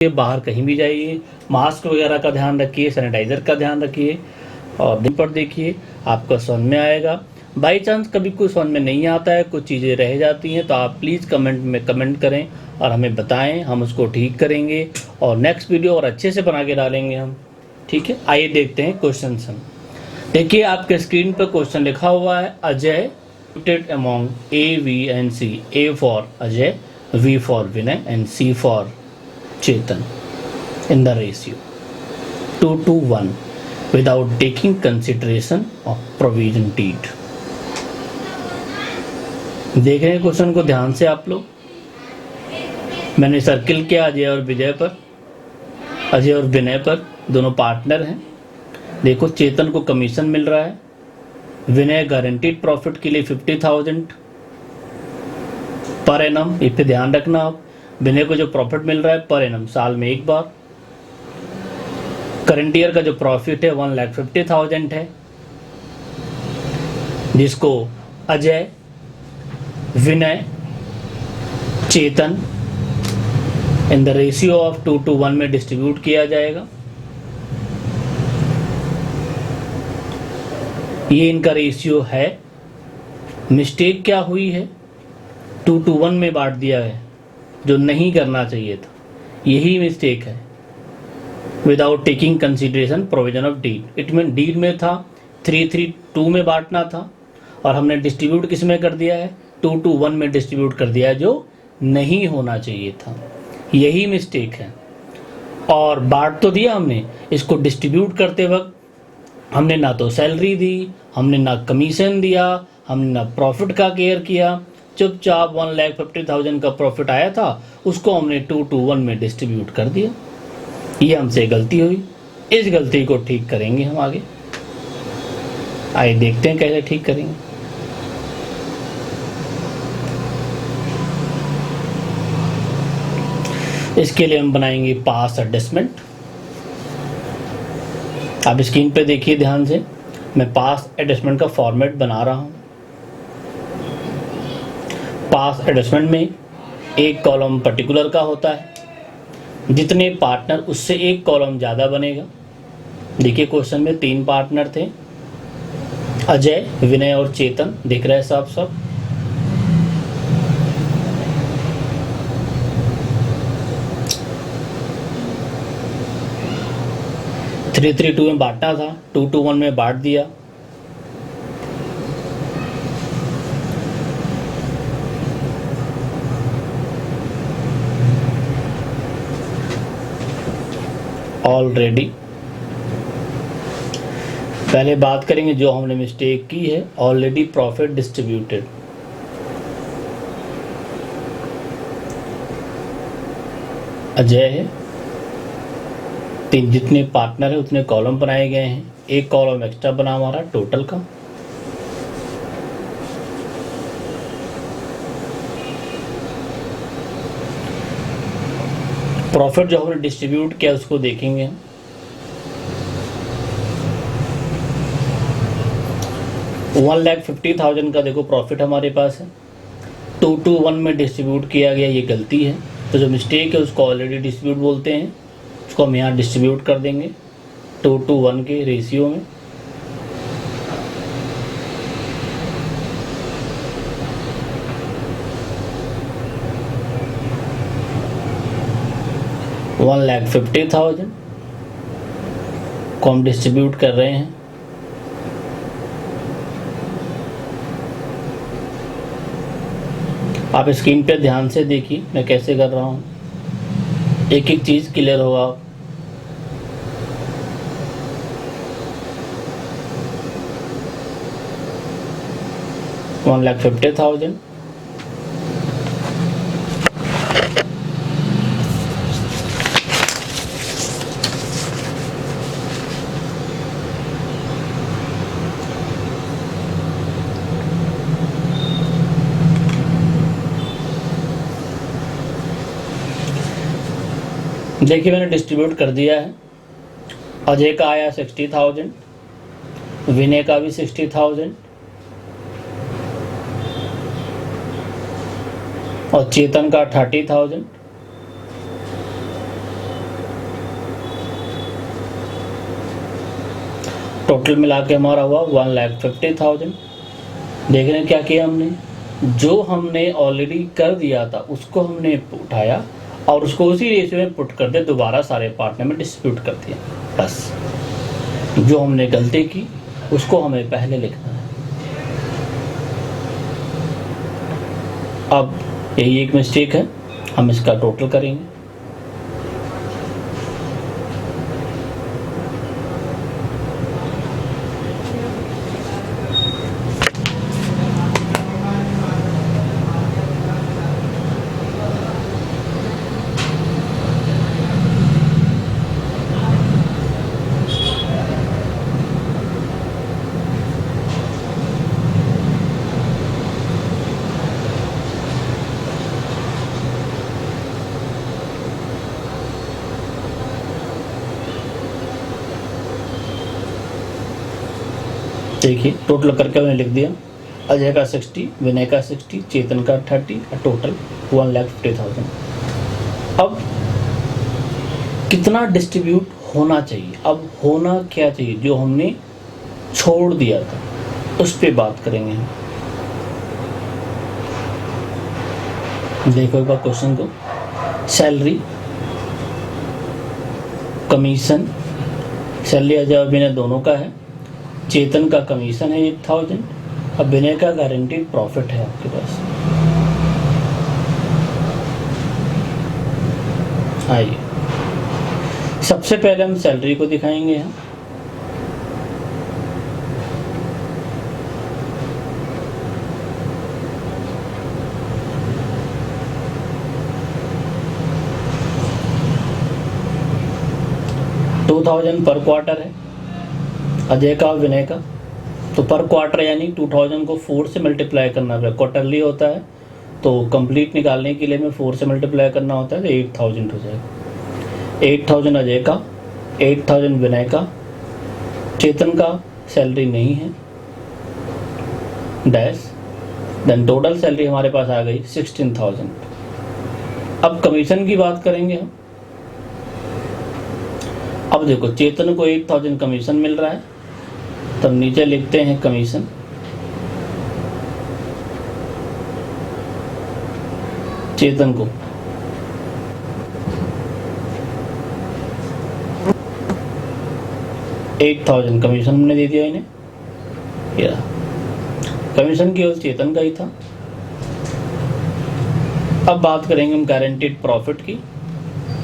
बाहर कहीं भी जाइए, मास्क वगैरह का ध्यान रखिए, सैनिटाइज़र का ध्यान रखिए और दिन पर देखिए, आपको समझ में आएगा। बाई चांस कभी कुछ समझ में नहीं आता है, कुछ चीज़ें रह जाती हैं, तो आप प्लीज़ कमेंट में कमेंट करें और हमें बताएं, हम उसको ठीक करेंगे और नेक्स्ट वीडियो और अच्छे से बना के डालेंगे हम। ठीक है, आइए देखते हैं क्वेश्चन हम। देखिए आपके स्क्रीन पर क्वेश्चन लिखा हुआ है, Ajay among A V and C, A for Ajay, V for Vinay and C for Chetan in the ratio 2:1 without taking consideration of provision deed। देख रहे हैं क्वेश्चन को ध्यान से आप लोग। मैंने सर्किल किया अजय और विजय पर, अजय और विनय पर, दोनों पार्टनर हैं। देखो चेतन को कमीशन मिल रहा है, विनय गारंटीड प्रॉफिट के लिए 50,000 पर एनम। इस पे ध्यान रखना आप, विनय को जो प्रॉफिट मिल रहा है पर एनम साल में एक बार। करंट ईयर का जो प्रॉफिट है 1,50,000 है, जिसको अजय, विनय, चेतन इन द रेशियो ऑफ 2:1 में डिस्ट्रीब्यूट किया जाएगा। ये इनका रेशियो है। मिस्टेक क्या हुई है, 2:1 में बांट दिया है, जो नहीं करना चाहिए था, यही मिस्टेक है। Without taking consideration provision of deed, it mean deed में था 3:3:2 में बांटना था और हमने डिस्ट्रीब्यूट किस में कर दिया है, 2:1 में डिस्ट्रीब्यूट कर दिया है, जो नहीं होना चाहिए था, यही मिस्टेक है। और बांट तो दिया हमने, इसको डिस्ट्रीब्यूट करते वक्त हमने ना तो सैलरी दी, हमने ना कमीशन दिया, हमने ना प्रॉफिट का केयर किया। चुपचाप 1,50,000 का प्रॉफिट आया था, उसको हमने 2:1 में डिस्ट्रीब्यूट कर दिया। ये हमसे गलती हुई, इस गलती को ठीक करेंगे हम आगे। आइए देखते हैं कैसे ठीक करेंगे। इसके लिए हम बनाएंगे पास एडजस्टमेंट। आप स्क्रीन पे देखिए ध्यान से, मैं पास एडजस्टमेंट का फॉर्मेट बना रहा हूं। पास एडजस्टमेंट में एक कॉलम पर्टिकुलर का होता है, जितने पार्टनर उससे एक कॉलम ज़्यादा बनेगा। देखिए क्वेश्चन में 3 पार्टनर थे, अजय, विनय और चेतन, दिख रहा है साफ साफ। थ्री 3:2 में बांटना था, 2:1 में बांट दिया। ऑलरेडी पहले बात करेंगे जो हमने मिस्टेक की है, ऑलरेडी प्रॉफिट डिस्ट्रीब्यूटेड। अजय है, 3 जितने पार्टनर है उतने कॉलम बनाए गए हैं, एक कॉलम एक्स्ट्रा बना हमारा टोटल का। प्रॉफिट जो हमने डिस्ट्रीब्यूट किया उसको देखेंगे। 1,50,000 का देखो प्रॉफिट हमारे पास है, 2:1 में डिस्ट्रीब्यूट किया गया, ये गलती है। तो जो मिस्टेक है उसको ऑलरेडी डिस्ट्रीब्यूट बोलते हैं, उसको हम यहाँ डिस्ट्रीब्यूट कर देंगे 2:1 के रेशियो में। $1,50,000 को हम डिस्ट्रीब्यूट कर रहे हैं। आप स्क्रीन पे ध्यान से देखिए मैं कैसे कर रहा हूँ, एक एक चीज़ क्लियर होगा। 1,50,000 देखिए मैंने डिस्ट्रीब्यूट कर दिया है। अजय का आया 60,000, विनय का भी 60,000 और चेतन का 30,000। टोटल मिला के हमारा हुआ 1,50,000। देख रहे हैं क्या किया हमने, जो हमने ऑलरेडी कर दिया था उसको हमने उठाया और उसको उसी रेशियो में पुट कर दे, दोबारा सारे पार्टनर में डिस्ट्रीब्यूट कर दिया। बस जो हमने गलती की उसको हमें पहले लिखना है। अब यही एक मिस्टेक है, हम इसका टोटल करेंगे। देखिए टोटल करके मैंने लिख दिया, अजय का 60, विनय का 60, चेतन का 30, टोटल 1,50,000। अब कितना डिस्ट्रीब्यूट होना चाहिए, अब होना क्या चाहिए, जो हमने छोड़ दिया था उस पे बात करेंगे हम। देखो एक बार क्वेश्चन को, सैलरी, कमीशन, सैलरी अजय और विनय दोनों का है, चेतन का कमीशन है 8,000, अब विनय का गारंटीड प्रॉफिट है आपके पास। आइए सबसे पहले हम सैलरी को दिखाएंगे यहाँ। $2,000 पर क्वार्टर है अजय का और विनय का, तो पर क्वार्टर यानी 2,000 को 4 से मल्टीप्लाई करना पड़ेगा, क्वार्टरली होता है तो कंप्लीट निकालने के लिए हमें 4 से मल्टीप्लाई करना होता है, तो 8,000 हो जाएगा। 8,000 अजय का, 8,000 विनय का, चेतन का सैलरी नहीं है डैश, देन टोटल सैलरी हमारे पास आ गई 16,000। अब कमीशन की बात करेंगे हम। अब देखो चेतन को 8,000 कमीशन मिल रहा है, तब नीचे लिखते हैं कमीशन, चेतन को 8,000 कमीशन हमने दे दिया इन्हें, या कमीशन केवल चेतन का ही था। अब बात करेंगे हम गारंटीड प्रॉफिट की,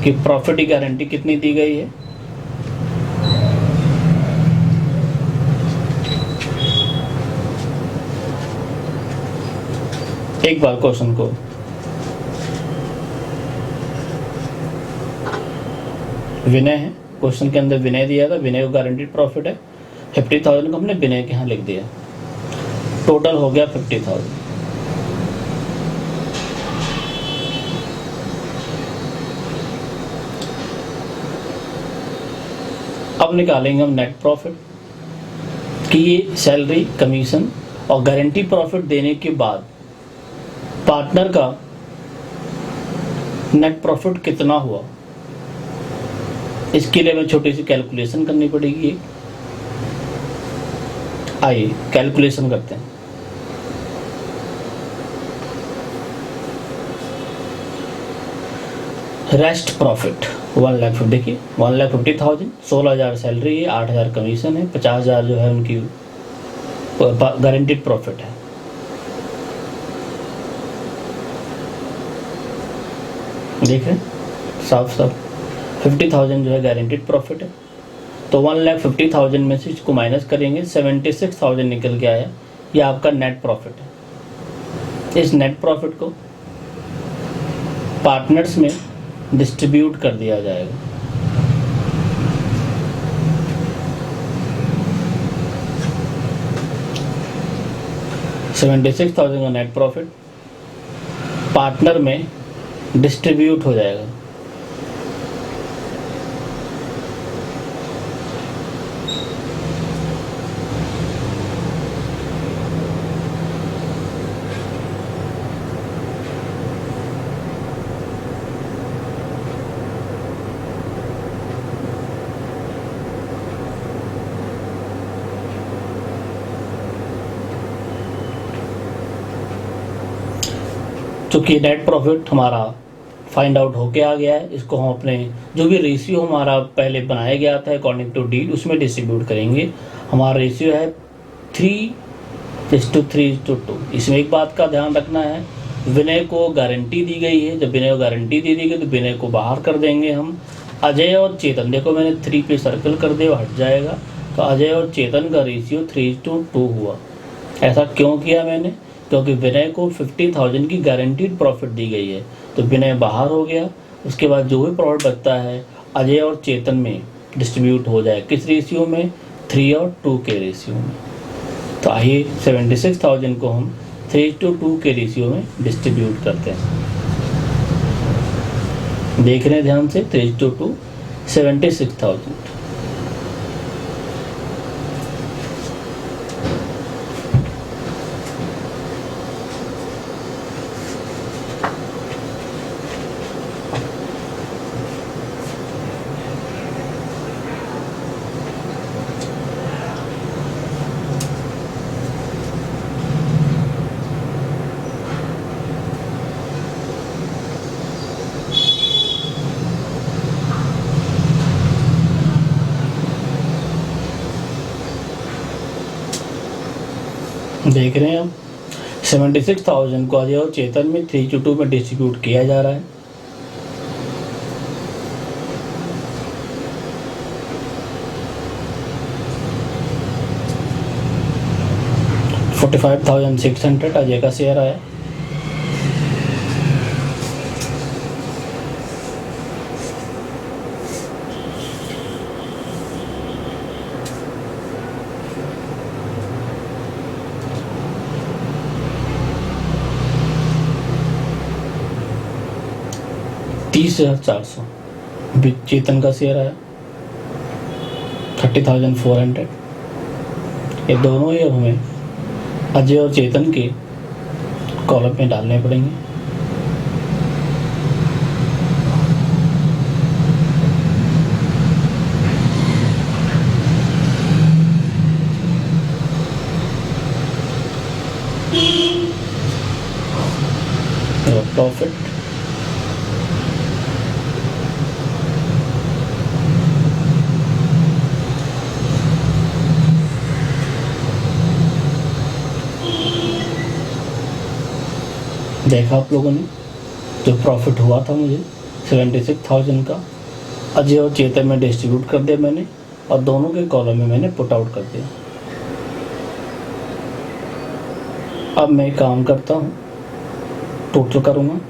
कि प्रॉफिट की गारंटी कितनी दी गई है। एक बार क्वेश्चन को, विनय है, क्वेश्चन के अंदर विनय दिया था, विनय को गारंटीड प्रॉफिट है 50,000 को हमने विनय के यहाँ लिख दिया, टोटल हो गया 50,000। अब निकालेंगे हम नेट प्रॉफिट, कि ये सैलरी, कमीशन और गारंटी प्रॉफिट देने के बाद पार्टनर का नेट प्रॉफिट कितना हुआ। इसके लिए हमें छोटी सी कैलकुलेशन करनी पड़ेगी। आइए कैलकुलेशन करते हैं। रेस्ट प्रॉफिट 1,50,000, देखिए 1,50,000, 16,000 सैलरी है, 8,000 कमीशन है, 50,000 जो है उनकी गारंटीड प्रॉफिट है। देख रहे हैं साफ साफ 50,000 जो है गारंटीड प्रॉफिट है, तो 1,50,000 में से इसको माइनस करेंगे, 76,000 निकल के आया, ये आपका नेट प्रॉफिट है। इस नेट प्रॉफिट को पार्टनर्स में डिस्ट्रीब्यूट कर दिया जाएगा। $76,000 का नेट प्रॉफिट पार्टनर में डिस्ट्रीब्यूट हो जाएगा। चूँकि नेट प्रॉफिट हमारा फाइंड आउट होके आ गया है, इसको हम अपने जो भी रेशियो हमारा पहले बनाया गया था अकॉर्डिंग टू डीड उसमें डिस्ट्रीब्यूट करेंगे। हमारा रेशियो है 3:3:2। इसमें एक बात का ध्यान रखना है, विनय को गारंटी दी गई है। जब विनय को गारंटी दे दी गई तो विनय को बाहर कर देंगे हम। अजय और चेतन, देखो मैंने 3 पे सर्कल कर दिया, हट जाएगा। तो अजय और चेतन का रेशियो 3:2 हुआ। ऐसा क्यों किया मैंने? क्योंकि विनय को 50,000 की गारंटीड प्रॉफिट दी गई है, तो विनय बाहर हो गया। उसके बाद जो भी प्रॉफिट बचता है अजय और चेतन में डिस्ट्रीब्यूट हो जाए। किस रेशियो में? 3 और 2 के रेशियो में। तो आइए 76,000 को हम 3:2 के रेशियो में डिस्ट्रीब्यूट करते हैं। देख रहे हैं ध्यान से, 3:2 76,000। देख रहे हैं हम 76,000 को अजय और चेतन में 3:2 में डिस्ट्रीब्यूट किया जा रहा है। $45,600 अजय का शेयर आया। $30,400 चेतन का शेयर आया। 30,400। ये दोनों ही अब हमें अजय और चेतन के कॉलम में डालने पड़ेंगे। प्रॉफिट देखा आप लोगों ने, जो प्रॉफिट हुआ था मुझे 76,000 का, अजय और चेतन में डिस्ट्रीब्यूट कर दिया मैंने और दोनों के कॉलम में मैंने पुट आउट कर दिया। अब मैं काम करता हूँ, टोटल करूँगा।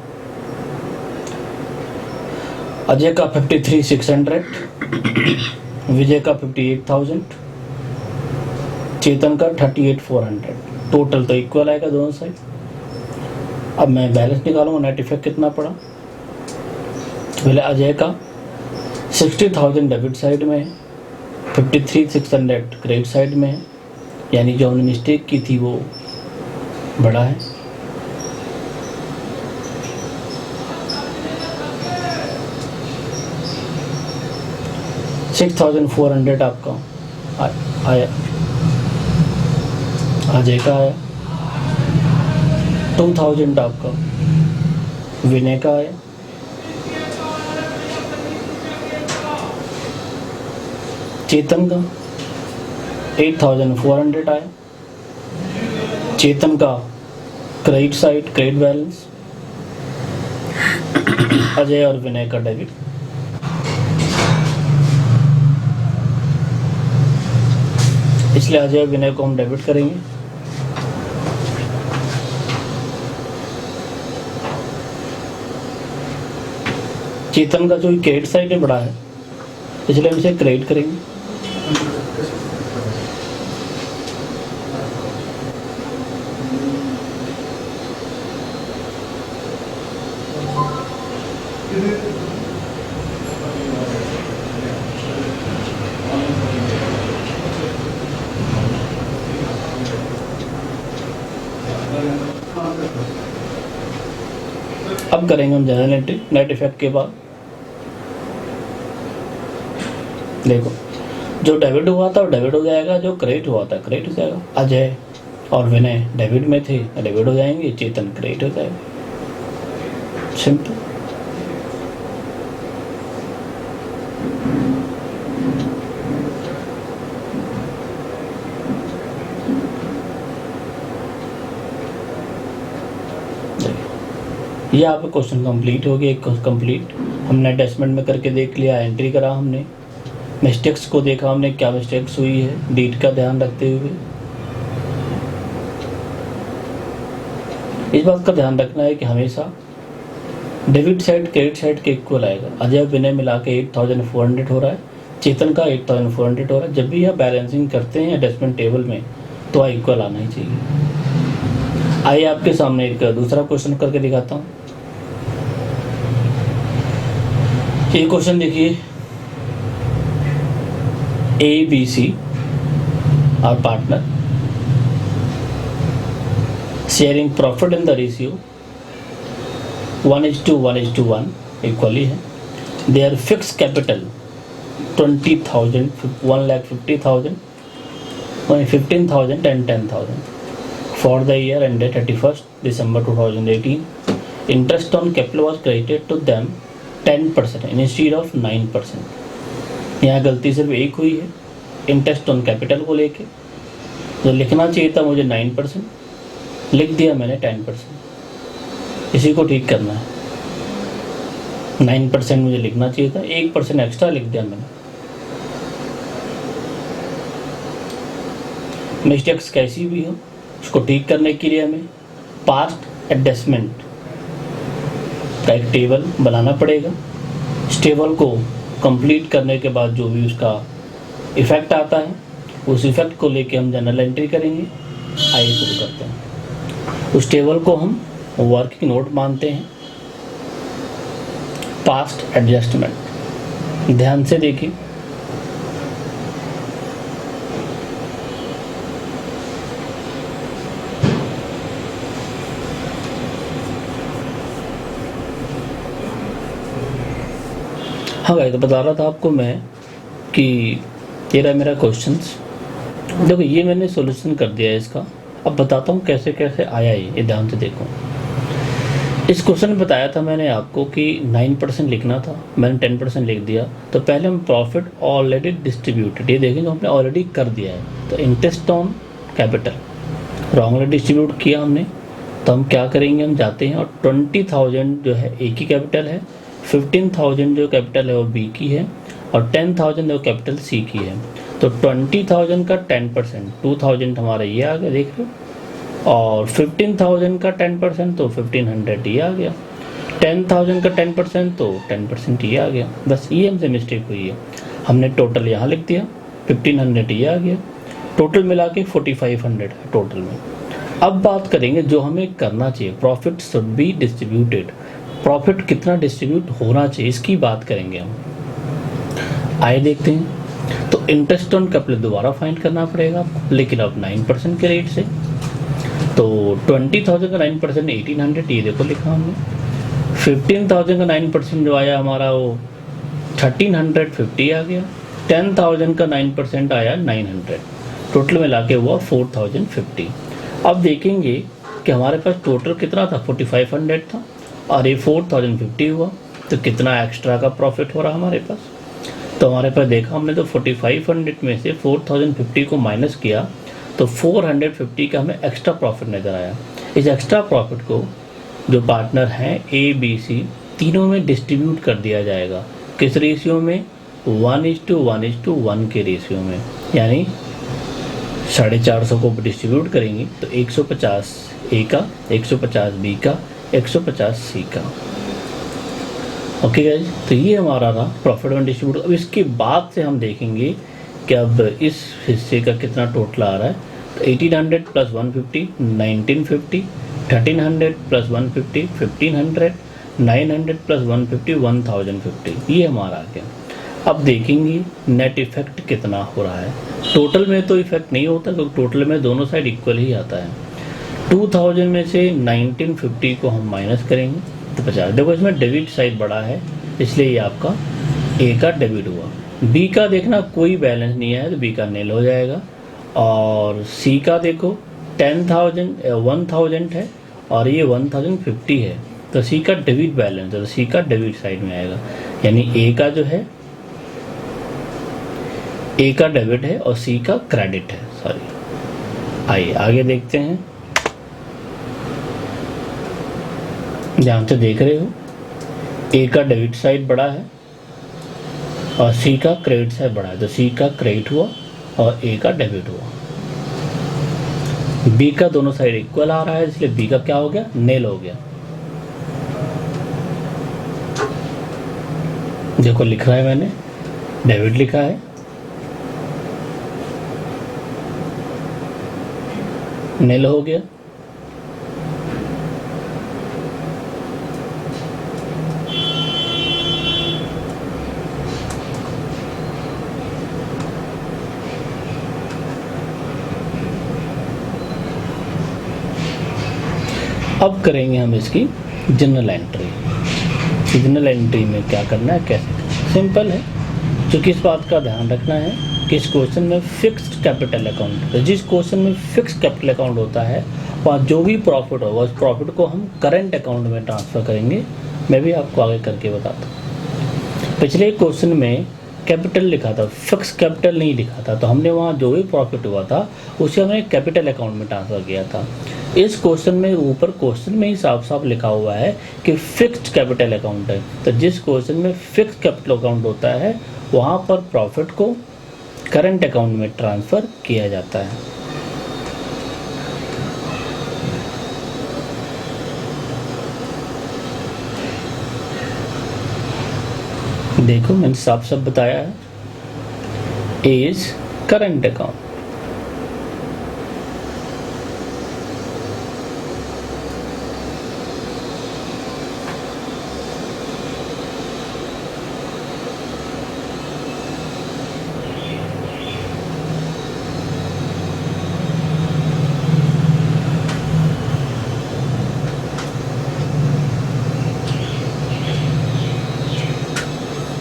अजय का 53,600, विजय का 58,000, चेतन का 38,400। टोटल तो इक्वल आएगा दोनों साइड। अब मैं बैलेंस निकालूंगा, नेट इफेक्ट कितना पड़ा। तो पहले अजय का 60,000 डेबिट साइड में है, 53,600 क्रेडिट साइड में है, यानी जो हमने मिस्टेक की थी वो बड़ा है। $6,400 आपका आया, अजय का आया। 2,000 आपका विनय का आया। चेतन का 8,400 आया। चेतन का credit side, credit balance, Ajay और विनय का डेबिट। इसलिए अजय और विनय को हम डेबिट करेंगे। चेतन का जो क्रेडिट साइड है बड़ा है, इसलिए हम इसे क्रेडिट करेंगे। अब करेंगे हम जनरल एंट्री नेट इफेक्ट के बाद। देखो, जो डेबिट हुआ था वो डेबिट हो जाएगा, जो क्रेडिट हुआ था क्रेडिट हो जाएगा। अजय और विनय डेबिट में थे, डेबिट हो जाएंगे, चेतन क्रेडिट हो जाएगा। सिंपल। ये आपका क्वेश्चन कंप्लीट हो गया, एक कंप्लीट। हमने अटैचमेंट में करके देख लिया, एंट्री करा हमने, मिस्टेक्स को देखा हमने, क्या मिस्टेक्स हुई है, डेट का ध्यान रखते हुए। इस बात का ध्यान रखना है कि हमेशा डेबिट साइड क्रेडिट साइड के इक्वल आएगा। अजय विनय मिला के 8400 हो रहा है, चेतन का 8400 हो रहा है। जब भी आप बैलेंसिंग करते हैं अटैचमेंट टेबल में तो इक्वल आना ही चाहिए। आइए आपके सामने एक दूसरा क्वेश्चन करके दिखाता हूँ। ये क्वेश्चन देखिए, ABC are partner sharing profit in the ratio 1:1:1 equally है। Their fix capital 20,000, 1,50,000, 15,000 and 10,000 for the year ended 31st December 2018. Interest on capital was credited to them 10% instead of 9%। यहाँ गलती सिर्फ एक हुई है इंटरेस्ट ऑन कैपिटल को लेके, जो लिखना चाहिए था मुझे 9%, लिख दिया मैंने 10%। इसी को ठीक करना है। 9% मुझे लिखना चाहिए था, 1% एक्स्ट्रा लिख दिया मैंने। मिस्टेक्स कैसी भी हो उसको ठीक करने के लिए हमें पास्ट एडजस्टमेंट का एक टेबल बनाना पड़ेगा। इस टेबल को कंप्लीट करने के बाद जो भी उसका इफेक्ट आता है उस इफेक्ट को लेके हम जनरल एंट्री करेंगे। आइए शुरू करते हैं। उस टेबल को हम वर्किंग नोट मानते हैं। पास्ट एडजस्टमेंट ध्यान से देखिए, हाँ भाई, तो बता रहा था आपको मैं कि ये रहा मेरा क्वेश्चंस। देखो ये मैंने सॉल्यूशन कर दिया है इसका। अब बताता हूँ कैसे कैसे आया ये ध्यान से देखो। इस क्वेश्चन में बताया था मैंने आपको कि 9% लिखना था, मैंने 10% लिख दिया। तो पहले हम प्रॉफिट ऑलरेडी डिस्ट्रीब्यूटेड, ये देखें जो हमने ऑलरेडी कर दिया है। तो interest on capital wrongly distribute किया हमने, तो हम क्या करेंगे, हम जाते हैं और 20,000 जो है ए की कैपिटल है, 15,000 जो कैपिटल है वो बी की है, और 10,000 जो कैपिटल सी की है। तो 20,000 का 10%, 2,000 हमारा ये आ गया, देख लो, और 15,000 का 10% तो 1,500 ये आ गया, 10,000 का 10% तो 10% ये आ गया। बस ये हमसे मिस्टेक हुई है, हमने टोटल यहाँ लिख दिया, 1,500 ये आ गया, टोटल मिला के 4,500 है टोटल में। अब बात करेंगे जो हमें करना चाहिए, profit should be distributed, profit कितना डिस्ट्रीब्यूट होना चाहिए इसकी बात करेंगे हम। आइए देखते हैं। तो इंटरेस्ट ऑन कैपिटल दोबारा फाइंड करना पड़ेगा आपको, लेकिन अब 9% के रेट से। तो 20,000 का 9% 1,800, ये देखो लिखा हमने। 15,000 का 9% जो आया हमारा वो 1,350 आ गया। 10,000 का 9% आया 900, टोटल मिला के हुआ 4,050। अब देखेंगे कि हमारे पास टोटल कितना था, 4,500 था, और ये 4,050 हुआ, तो कितना एक्स्ट्रा का प्रॉफिट हो रहा हमारे पास। तो हमारे पास देखा हमने, तो 4,500 में से 4,050 को माइनस किया तो 450 का हमें एक्स्ट्रा प्रॉफिट नज़र आया। इस एक्स्ट्रा प्रॉफिट को जो पार्टनर हैं ABC तीनों में डिस्ट्रीब्यूट कर दिया जाएगा। किस रेशियो में, 1:1:1 के रेशियो में, यानी 450 को डिस्ट्रीब्यूट करेंगे तो 150 A का, 150 B का, 150 C का। ओके गाइस, तो ये हमारा रहा प्रॉफिट एंड डिस्ट्रीब्यूट। अब इसके बाद से हम देखेंगे कि अब इस हिस्से का कितना टोटल आ रहा है। तो 1,800 + 150 1,950, 1,300 + 150 1,500, 900 + 150 1,050, ये हमारा आ गया। अब देखेंगे नेट इफेक्ट कितना हो रहा है। टोटल में तो इफेक्ट नहीं होता क्योंकि टोटल में दोनों साइड इक्वल ही आता है। 2,000 में से 1,950 को हम माइनस करेंगे तो 50। देखो इसमें डेबिट साइड बड़ा है इसलिए ये आपका ए का डेबिट हुआ। बी का देखना कोई बैलेंस नहीं है तो बी का नील हो जाएगा। और सी का देखो 10,000 1,000 है और ये 1,050 है, तो सी का डेबिट बैलेंस है, तो सी का डेबिट साइड में आएगा, यानी ए का जो है, ए का डेबिट है और सी का क्रेडिट है, सॉरी। आइए आगे देखते हैं, ध्यान से देख रहे हो, ए का डेबिट साइड बड़ा है और सी का क्रेडिट साइड बड़ा है, तो सी का क्रेडिट हुआ और ए का डेबिट हुआ। बी का दोनों साइड इक्वल आ रहा है, इसलिए बी का क्या हो गया, नेल हो गया। देखो लिख रहा है मैंने, डेबिट लिखा है, नेल हो गया। अब करेंगे हम इसकी जनरल एंट्री। जनरल एंट्री में क्या करना है, कैसे करना है, सिंपल है। क्योंकि इस बात का ध्यान रखना है कि इस क्वेश्चन में फिक्स्ड कैपिटल अकाउंट, तो जिस क्वेश्चन में फिक्स्ड कैपिटल अकाउंट होता है वहाँ जो भी प्रॉफिट होगा उस प्रॉफिट को हम करंट अकाउंट में ट्रांसफ़र करेंगे। मैं भी आपको आगे करके बताता हूँ। पिछले क्वेश्चन में कैपिटल लिखा था, फिक्स कैपिटल नहीं लिखा था, तो हमने वहाँ जो भी प्रॉफिट हुआ था उसे हमने कैपिटल अकाउंट में ट्रांसफ़र किया था। इस क्वेश्चन में ऊपर क्वेश्चन में ही साफ साफ लिखा हुआ है कि फिक्स्ड कैपिटल अकाउंट है, तो जिस क्वेश्चन में फिक्स्ड कैपिटल अकाउंट होता है वहाँ पर प्रॉफिट को करंट अकाउंट में ट्रांसफ़र किया जाता है। देखो मैंने साफ साफ बताया है, इज करंट अकाउंट।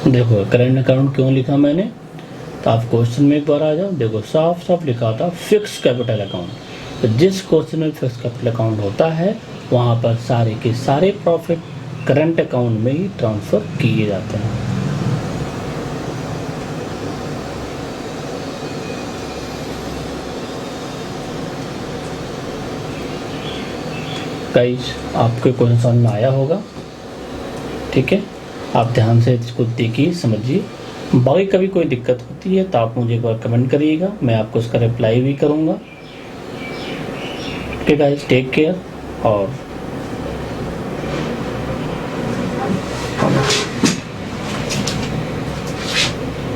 देखो करंट अकाउंट क्यों लिखा मैंने, तो आप क्वेश्चन में एक बार आ जाओ, देखो साफ साफ लिखा था फिक्स कैपिटल अकाउंट। तो जिस क्वेश्चन में फिक्स कैपिटल अकाउंट होता है वहाँ पर सारे के सारे प्रॉफिट करंट अकाउंट में ही ट्रांसफ़र किए जाते हैं। गाइस आपके क्वेश्चन समझ में आया होगा, ठीक है। आप ध्यान से इसको देखिए, समझिए। बाकी कभी कोई दिक्कत होती है तो आप मुझे एक बार कमेंट करिएगा, मैं आपको उसका रिप्लाई भी करूँगा। ओके गाइस, टेक केयर और